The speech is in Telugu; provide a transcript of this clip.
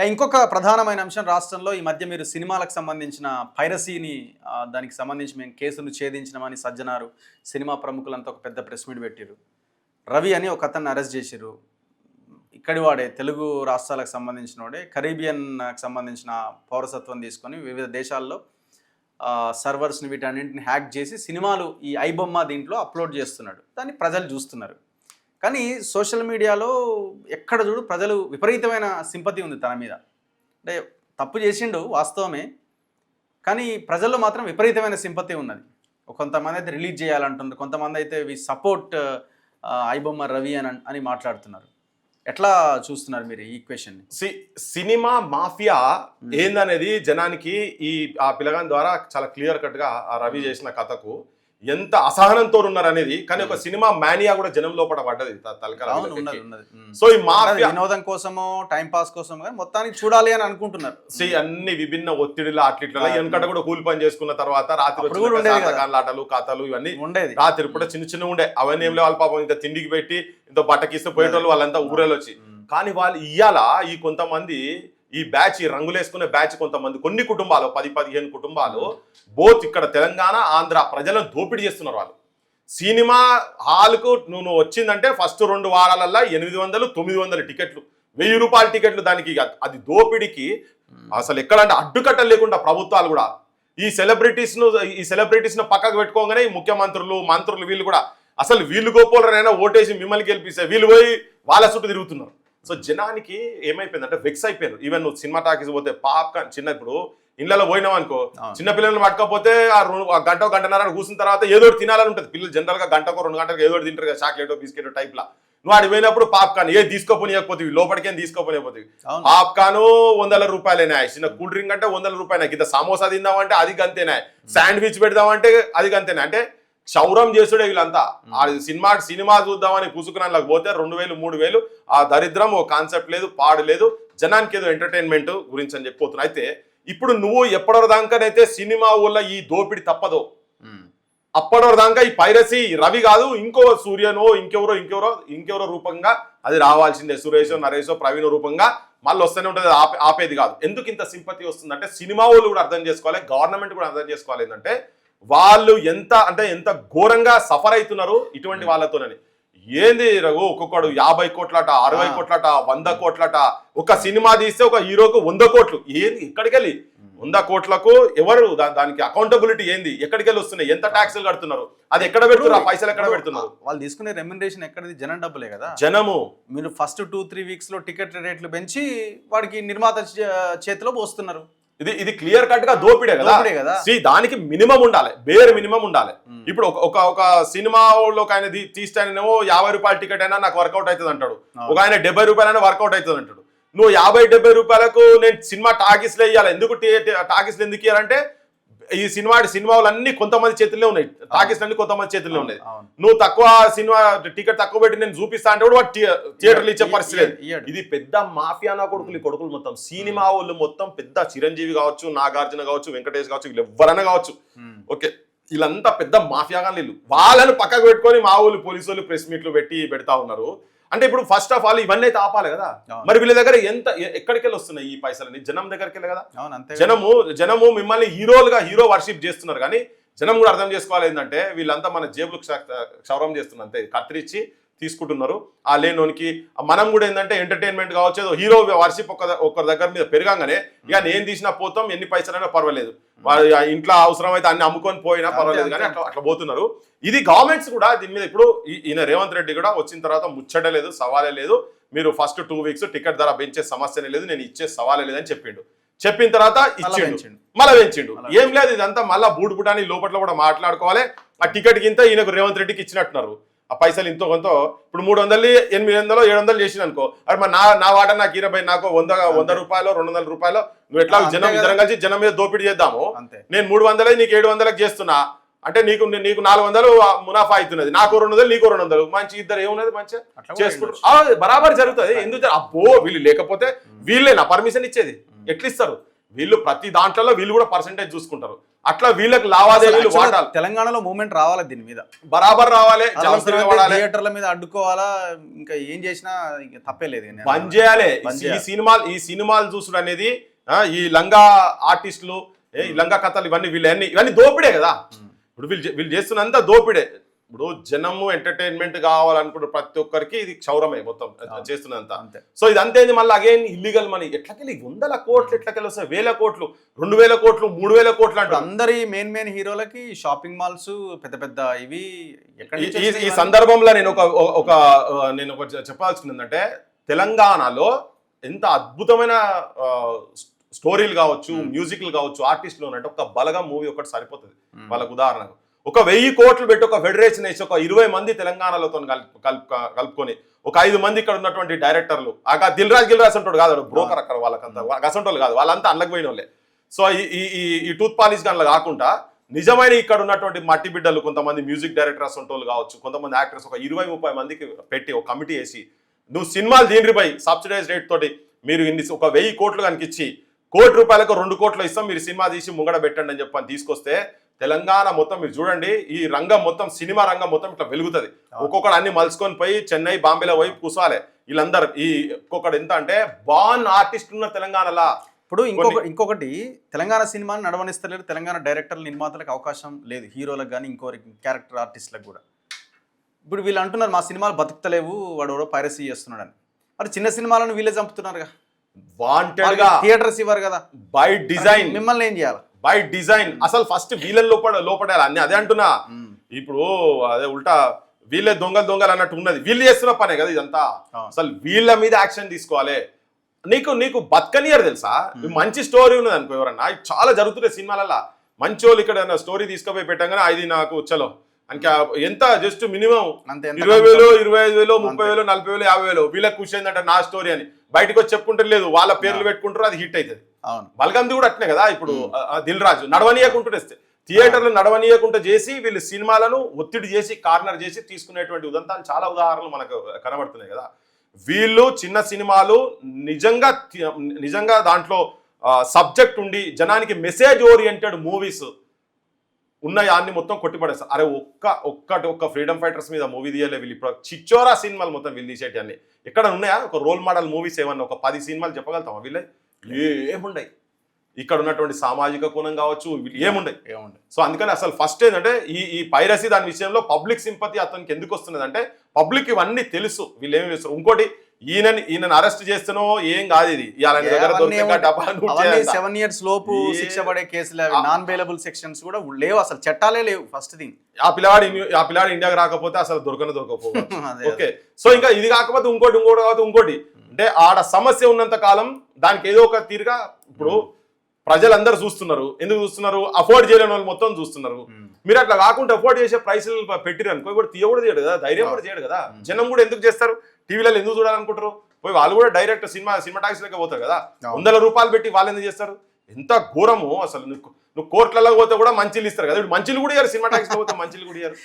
ఇంకొక ప్రధానమైన అంశం రాష్ట్రంలో ఈ మధ్య మీరు సినిమాలకు సంబంధించిన పైరసీని దానికి సంబంధించి మేము కేసును ఛేదించినామని సజ్జనారు సినిమా ప్రముఖులంతా ఒక పెద్ద ప్రెస్ మీట్ పెట్టారు. రవి అని ఒక అతన్ని అరెస్ట్ చేసిర్రు. ఇక్కడి వాడే, తెలుగు రాష్ట్రాలకు సంబంధించిన వాడే, కరీబియన్కి సంబంధించిన పౌరసత్వం తీసుకొని వివిధ దేశాల్లో సర్వర్స్ని వీటన్నింటిని హ్యాక్ చేసి సినిమాలు ఈ ఐబొమ్మ దీంట్లో అప్లోడ్ చేస్తున్నాడు. దాన్ని ప్రజలు చూస్తున్నారు. కానీ సోషల్ మీడియాలో ఎక్కడ చూడు ప్రజలు విపరీతమైన సింపతి ఉంది తన మీద. అంటే తప్పు చేసిండు వాస్తవమే, కానీ ప్రజల్లో మాత్రం విపరీతమైన సింపతి ఉన్నది. కొంతమంది అయితే రిలీజ్ చేయాలంటున్నారు, కొంతమంది అయితే వి సపోర్ట్ ఐబొమ్మ రవి అని మాట్లాడుతున్నారు. ఎట్లా చూస్తున్నారు మీరు ఈ క్వశ్చన్? సినిమా మాఫియా ఏందనేది జనానికి ఆ పిల్లగాని ద్వారా చాలా క్లియర్ కట్ గా ఆ రవి చేసిన కథకు ఎంత అసహనంతో ఉన్నారు అనేది. కానీ ఒక సినిమా మానియా కూడా జనం లోపల పడ్డది సో ఈ మాఫియా వినోదం కోసమో టైం పాస్ కోసం మొత్తానికి చూడాలి అని అనుకుంటున్నారు. అన్ని విభిన్న ఒత్తిడిలో అట్లిట్ల వెనకట కూడా కూలి పని చేసుకున్న తర్వాత రాత్రి ఆటలు కథలు ఇవన్నీ ఉండేది. రాత్రి పూట చిన్న చిన్న ఉండే అవన్నీ ఏం లేవాలి పాపం, ఇంత తిండికి పెట్టి ఇంత బట్టకిస్తే పోయేటోళ్ళు వాళ్ళంతా ఊరేళ్ళు వచ్చి. కానీ వాళ్ళు ఇయ్యాల ఈ కొంతమంది ఈ బ్యాచ్, ఈ రంగులేసుకునే బ్యాచ్ కొంతమంది కొన్ని కుటుంబాలు 10-15 కుటుంబాలు బోత్ ఇక్కడ తెలంగాణ ఆంధ్ర ప్రజలను దోపిడీ చేస్తున్నారు. వాళ్ళు సినిమా హాల్కు నువ్వు వచ్చిందంటే ఫస్ట్ 2 వారాలల్లో 800-900 టికెట్లు, 1000 రూపాయల టికెట్లు. దానికి అది దోపిడీకి అసలు ఎక్కడంటే అడ్డుకట్టలు లేకుండా ప్రభుత్వాలు కూడా ఈ సెలబ్రిటీస్ను పక్కకు పెట్టుకోగానే ఈ ముఖ్యమంత్రులు మంత్రులు వీళ్ళు కూడా అసలు వీళ్ళు గోపోలరైనా ఓటేసి మిమ్మల్ని గెలిపిస్తే వీళ్ళు పోయి వాళ్ళ చుట్టూ తిరుగుతున్నారు. సో జనానికి ఏమైపోయిందంటే వెక్స్ అయిపోయారు. ఈవెన్ నువ్వు సినిమా టాకీస్ పోతే పాప్కార్న్ చిన్నప్పుడు ఇళ్ళలో పోయినావు అనుకో, చిన్నపిల్లలు పట్టుకపోతే ఆ గంటన్నర కూర్చున్న తర్వాత ఏదో తినాలని ఉంటుంది. పిల్లలు జనరల్ గా 1-2 గంటలకు ఏదో తింటారు కదా, చాక్లెటో బిస్కెటో టైప్ లా. నువ్వు ఆడి పోయినప్పుడు పాప్కార్న్ ఏది తీసుకోపోనియకపోతే లోపలికేం తీసుకోపోనియకపోతే పాప్కార్న్ 100 రూపాయలేనా, చిన్న కూల్ డ్రింక్ అంటే 100 రూపాయలు, ఇంత సమోసా తిందామంటే అది గంతేనా, శాండ్విచ్ పెడదామంటే అది గంతేనా. అంటే క్షౌరం చేసుడే వీళ్ళంతా. సినిమా చూద్దామని పుసుకున్నాళ్ళకి పోతే 2000-3000 ఆ దరిద్రం, ఓ కాన్సెప్ట్ లేదు, పాడు లేదు, జనానికి ఏదో ఎంటర్టైన్మెంట్ గురించి అని చెప్పిపోతున్నా. అయితే ఇప్పుడు నువ్వు ఎప్పటి దాకానైతే సినిమా వల్ల ఈ దోపిడి తప్పదో అప్పటి దాకా ఈ పైరసీ రవి కాదు ఇంకో సూర్యనో ఇంకెవరో రూపంగా అది రావాల్సిందే. సురేషో నరేషో ప్రవీణ్ రూపంగా మళ్ళీ వస్తూనే ఉంటుంది, ఆపేది కాదు. ఎందుకు ఇంత సింపతి వస్తుందంటే సినిమా వాళ్ళు కూడా అర్థం చేసుకోవాలి, గవర్నమెంట్ కూడా అర్థం చేసుకోవాలి. ఏంటంటే వాళ్ళు ఎంత ఘోరంగా సఫర్ అవుతున్నారు ఇటువంటి వాళ్ళతోనని. ఏంది రఘు, ఒక్కొక్కడు 50 కోట్లట, 60 కోట్లట, 100 కోట్లట. ఒక సినిమా తీస్తే ఒక హీరోకు 100 కోట్లు. ఏంది ఎక్కడికెళ్ళి 100 కోట్లకు ఎవరు దానికి అకౌంటబిలిటీ ఏంది, ఎక్కడికెళ్ళి వస్తున్నాయి, ఎంత ట్యాక్సులు కడుతున్నారు, అది ఎక్కడ పెడుతున్నారు, ఆ పైసలు ఎక్కడ పెడుతున్నారు? వాళ్ళు తీసుకునే రెమ్యునరేషన్ ఎక్కడిది? జనం డబ్బులే కదా. జనము మీరు ఫస్ట్ 2-3 వీక్స్ లో టికెట్ రేట్లు పెంచి వాడికి నిర్మాత చేతిలో పోస్తున్నారు. ఇది క్లియర్ కట్ గా దోపిడే కదా. దానికి మినిమం ఉండాలి, బేర్ మినిమం ఉండాలి. ఇప్పుడు ఒక సినిమాలోకి ఆయన తీస్తానేమో 50 రూపాయల టికెట్ అయినా నాకు వర్కౌట్ అవుతుంది అంటాడు, ఒక ఆయన 70 రూపాయలైనా వర్కౌట్ అవుతుంది అంటాడు. నువ్వు 50-70 రూపాయలకు నేను సినిమా టాకీస్లో ఇవ్వాలి. ఎందుకు టాకీస్లో ఎందుకు ఇవ్వాలంటే ఈ సినిమాలు అన్ని కొంతమంది చేతుల్లో ఉన్నాయి, టాకీస్లు అన్ని కొంతమంది చేతుల్లో ఉన్నాయి. నువ్వు తక్కువ సినిమా టికెట్ తక్కువ పెట్టి నేను చూపిస్తా అంటే కూడా థియేటర్లు ఇచ్చే పరిస్థితి లేదు. ఇది పెద్ద మాఫియానా కొడుకులు మొత్తం సినిమా వాళ్ళు మొత్తం పెద్ద చిరంజీవి కావచ్చు, నాగార్జున కావచ్చు, వెంకటేష్ కావచ్చు, వీళ్ళు ఎవరైనా కావచ్చు, ఓకే వీళ్ళంతా పెద్ద మాఫియాగా వీళ్ళు. వాళ్ళని పక్కకు పెట్టుకొని మా ఊళ్ళు పోలీసు వాళ్ళు ప్రెస్ మీట్లు పెడతా ఉన్నారు. అంటే ఇప్పుడు ఫస్ట్ ఆఫ్ ఆల్ ఇవన్నీ అయితే ఆపాలి కదా. మరి వీళ్ళ దగ్గర ఎక్కడికెళ్ళి వస్తున్నాయి ఈ పైసలని? జనం దగ్గరికి వెళ్ళి కదా. జనము మిమ్మల్ని హీరో వర్షిప్ చేస్తున్నారు. కానీ జనం కూడా అర్థం చేసుకోవాలి ఏంటంటే వీళ్ళంతా మన జేబులు క్షౌరం చేస్తున్నారు, అంతే కత్తిరించి తీసుకుంటున్నారు. ఆ లేనోనికి మనం కూడా ఏంటంటే ఎంటర్టైన్మెంట్ కావచ్చు, హీరో వర్షిప్ ఒకరి దగ్గర మీద పెరగంగానే ఇక నేను తీసినా పోతాం, ఎన్ని పైసలైనా పర్వాలేదు, ఇంట్లో అవసరమైతే అన్ని అమ్ముకొని పోయినా పర్వాలేదు, కానీ అట్లా పోతున్నారు. ఇది గవర్నమెంట్స్ కూడా దీని మీద ఇప్పుడు ఈయన రేవంత్ రెడ్డి కూడా వచ్చిన తర్వాత ముచ్చట లేదు, సవాలే లేదు, మీరు ఫస్ట్ 2 వీక్స్ టికెట్ ధర పెంచే సమస్యనే లేదు, నేను ఇచ్చే సవాలే లేదని చెప్పిన తర్వాత ఇచ్చిండు, మళ్ళీ పెంచిండు. ఏం లేదు, ఇదంతా మళ్ళీ బూటుబుటాని లోపల కూడా మాట్లాడుకోవాలి. ఆ టికెట్ కింద ఈయనకు రేవంత్ రెడ్డికి ఇచ్చినట్టున్నారు. ఆ పైసలు ఇంతో కొంత ఇప్పుడు 300, 800, 700 చేసిన అనుకో, అది మరి నా వాట నాకు 20, నాకు 100 రూపాయలు 200 రూపాయలు, నువ్వు ఎట్లా ఇద్దరం కలిసి జనం మీద దోపిడీ చేద్దాము, నేను 300 నీకు 700 చేస్తున్నా అంటే నీకు 400 మునాఫా అవుతున్నది, నాకు 200 నీకు 200, మంచి ఇద్దరు ఏమున్నది మంచిగా చేసుకుంటారు, బరాబర్ జరుగుతుంది. ఎందుకు అబ్బో వీళ్ళు లేకపోతే వీళ్ళే నా పర్మిషన్ ఇచ్చేది ఎట్లా ఇస్తారు? వీళ్ళు ప్రతి దాంట్లో వీళ్ళు కూడా పర్సెంటేజ్ చూసుకుంటారు. అట్లా వీళ్ళకి లావాదేవీలు వాటాలు. తెలంగాణలో మూవ్మెంట్ రావాలి దీని మీద, బరాబర్ రావాలి. థియేటర్ల మీద అడ్డుకోవాలా, ఇంకా ఏం చేసినా తప్పే లేదు, బంద్ చేయాలి. ఈ సినిమాలు చూసుడు అనేది ఈ లంగా ఆర్టిస్టులు, ఈ లంగా కథలు ఇవన్నీ ఇవన్నీ దోపిడే కదా. ఇప్పుడు వీళ్ళు చేస్తున్నంత దోపిడే. ఇప్పుడు జనము ఎంటర్టైన్మెంట్ కావాలనుకుంటే ప్రతి ఒక్కరికి ఇది క్షౌరమే మొత్తం చేస్తున్నంత. సో ఇదంతా మళ్ళీ అగైన్ ఇల్లీగల్ మనీ. ఎట్లకెళ్ళి 100 కోట్లు ఎట్లకెళ్ళి వస్తాయి, 1000 కోట్లు, 2000 కోట్లు, 3000 కోట్లు అంటే అందరి మెయిన్ హీరోలకి షాపింగ్ మాల్స్ పెద్ద పెద్ద ఇవి. ఈ సందర్భంలో నేను ఒక చెప్పాల్సింది ఏంటంటే, తెలంగాణలో ఎంత అద్భుతమైన స్టోరీలు కావచ్చు, మ్యూజిక్లు కావచ్చు, ఆర్టిస్టులు ఉన్నట్టు ఒక బలగం మూవీ ఒకటి సరిపోతుంది వాళ్ళకు. ఉదాహరణకు ఒక 1000 కోట్లు పెట్టి ఒక ఫెడరేషన్ వేసి ఒక 20 మంది తెలంగాణలో కలుపుకొని ఒక 5 మంది ఇక్కడ ఉన్నటువంటి డైరెక్టర్లు, దిల్ రాజ్ అంటాడు కాదు, బ్రోకర్ అక్కడ వాళ్ళకంతా గసంటోళ్ళు కాదు, వాళ్ళంతా అల్లకి పోయిన వాళ్ళే. సో ఈ టూత్ పాలిష్ గన్లు కాకుండా నిజమైన ఇక్కడ ఉన్నటువంటి మట్టి బిడ్డలు, కొంతమంది మ్యూజిక్ డైరెక్టర్స్ ఉంటోళ్ళు కావచ్చు, కొంతమంది యాక్టర్స్ ఒక 20-30 మందికి పెట్టి ఒక కమిటీ వేసి, నువ్వు సినిమాలు దీనిపై సబ్సిడైజ్ రేట్ తోటి మీరు ఒక 1000 కోట్లు కనుక ఇచ్చి, ₹1 కోటి 2 కోట్లు ఇస్తాం, మీరు సినిమా తీసి ముంగడ పెట్టండి అని చెప్పని తీసుకొస్తే తెలంగాణ మొత్తం మీరు చూడండి, ఈ రంగం మొత్తం, సినిమా రంగం మొత్తం ఇట్లా వెలుగుతుంది. ఒక్కొక్కడు అన్ని మలుచుకొని పోయి చెన్నై, బాంబేలో పోయి కూర్చోవాలి. వీళ్ళందరూ ఒక్కొక్కడు ఎంత అంటే బాన్ ఆర్టిస్ట్ ఉన్నారు తెలంగాణలో. ఇప్పుడు ఇంకొకటి తెలంగాణ సినిమాని నడవనిస్తలేరు తెలంగాణ డైరెక్టర్లు, నిర్మాతలకు అవకాశం లేదు, హీరోలకు కానీ ఇంకోరికి క్యారెక్టర్ ఆర్టిస్టులకు కూడా. ఇప్పుడు వీళ్ళు అంటున్నారు మా సినిమాలు బతుకుతలేవు, వాడు పైరసీ చేస్తున్నాడు అని. మరి చిన్న సినిమాలను వీళ్ళే చంపుతున్నారుగా, వాంటెడ్ గా థియేటర్స్ ఇవ్వరు కదా బై డిజైన్. మిమ్మల్ని ఏం చేయాలి బై డిజైన్. అసలు ఫస్ట్ వీళ్ళని లోపడాలి అన్ని. అదే అంటున్నా, ఇప్పుడు అదే ఉల్టా వీళ్ళే దొంగలు అన్నట్టు ఉన్నది. వీళ్ళు చేస్తున్న పనే కదా ఇదంతా. అసలు వీళ్ళ మీద యాక్షన్ తీసుకోవాలి. నీకు బతకనియర్ తెలుసా, మంచి స్టోరీ ఉన్నది అనుకో, ఎవరన్నా చాలా జరుగుతున్నాయి సినిమాలలో, మంచి వాళ్ళు ఇక్కడ స్టోరీ తీసుకుపోయి పెట్టంగానే అది నాకు చలో ఇంకా ఎంత జస్ట్ మినిమం 20,000, 25,000, 30,000, 40,000, 50,000 వీళ్ళకి ఖుషి అయిందంటే నా స్టోరీ అని బయటకు వచ్చి చెప్పుకుంటారు. లేదు వాళ్ళ పేర్లు పెట్టుకుంటారు, అది హిట్ అవుతుంది. బలగంది కూడా అట్నే కదా. ఇప్పుడు దిల్ రాజు నడవనీయకుంటే థియేటర్లు నడవనీయకుండా చేసి వీళ్ళు సినిమాలను ఒత్తిడి చేసి కార్నర్ చేసి తీసుకునేటువంటి ఉదంతాలు చాలా ఉదాహరణలు మనకు కనబడుతున్నాయి కదా. వీళ్ళు చిన్న సినిమాలు నిజంగా దాంట్లో సబ్జెక్ట్ ఉండి జనానికి మెసేజ్ ఓరియంటెడ్ మూవీస్ ఉన్నాయి, అన్ని మొత్తం కొట్టిపడేస్తారు. అరే ఒక్క ఫ్రీడమ్ ఫైటర్స్ మీద మూవీ తీయలే వీళ్ళు. ఇప్పుడు చిచ్చోరా సినిమాలు మొత్తం వీళ్ళు తీసేటి అన్ని ఎక్కడ ఉన్నాయా? ఒక రోల్ మోడల్ మూవీస్ ఏమన్నా ఒక 10 సినిమాలు చెప్పగలుగుతామా? వీళ్ళే ఏముండయి. ఇక్కడ ఉన్నటువంటి సామాజిక కోణం కావచ్చు, ఏముండయి. సో అందుకని అసలు ఫస్ట్ ఏంటంటే ఈ పైరసీ దాని విషయంలో పబ్లిక్ సింపతి అతనికి ఎందుకు వస్తున్నది అంటే, పబ్లిక్ ఇవన్నీ తెలుసు వీళ్ళు ఏమి చేస్తారు. ఇంకోటి ఈయనను అరెస్ట్ చేస్తానో ఏం కాదు, ఇది 7 years లోపు శిక్ష పడే కేసులు, అవి నాన్ బెయిలబుల్ సెక్షన్స్ కూడా లేవు, అసలు చట్టాలే లేవు. ఫస్ట్ థింగ్ ఆ పిల్లవాడు ఇండియాకి రాకపోతే అసలు దొరకపోవచ్చు. ఓకే, సో ఇంకా ఇది కాకపోతే ఇంకోటి అంటే ఆడ సమస్య ఉన్నంత కాలం దానికి ఏదో ఒక తీరుగా ఇప్పుడు ప్రజలందరూ చూస్తున్నారు. ఎందుకు చూస్తున్నారు? అఫోర్డ్ చేయలేని వాళ్ళు మొత్తం చూస్తున్నారు. మీరు అట్లా కాకుండా అఫోర్డ్ చేసే ప్రైసులు పెట్టిరు అనుకో, ఇప్పుడు తీయకూడదు చేయడు కదా, ధైర్యం కూడా చేయడు కదా. జనం కూడా ఎందుకు చేస్తారు? టీవీలలో ఎందుకు చూడాలనుకుంటారు? పోయి వాళ్ళు కూడా డైరెక్ట్ సినిమా టాక్సీలకే పోతారు కదా. ₹100 పెట్టి వాళ్ళు ఎందుకు చేస్తారు? ఎంత ఘోరము అసలు. నువ్వు కోర్టులలో పోతే కూడా మంచిలు ఇస్తారు కదా, ఇప్పుడు మంచిలు కూడా ఇయ్యారు, సినిమా టాక్సీలో పోతే మంచిలు కూడా ఇయ్యారు.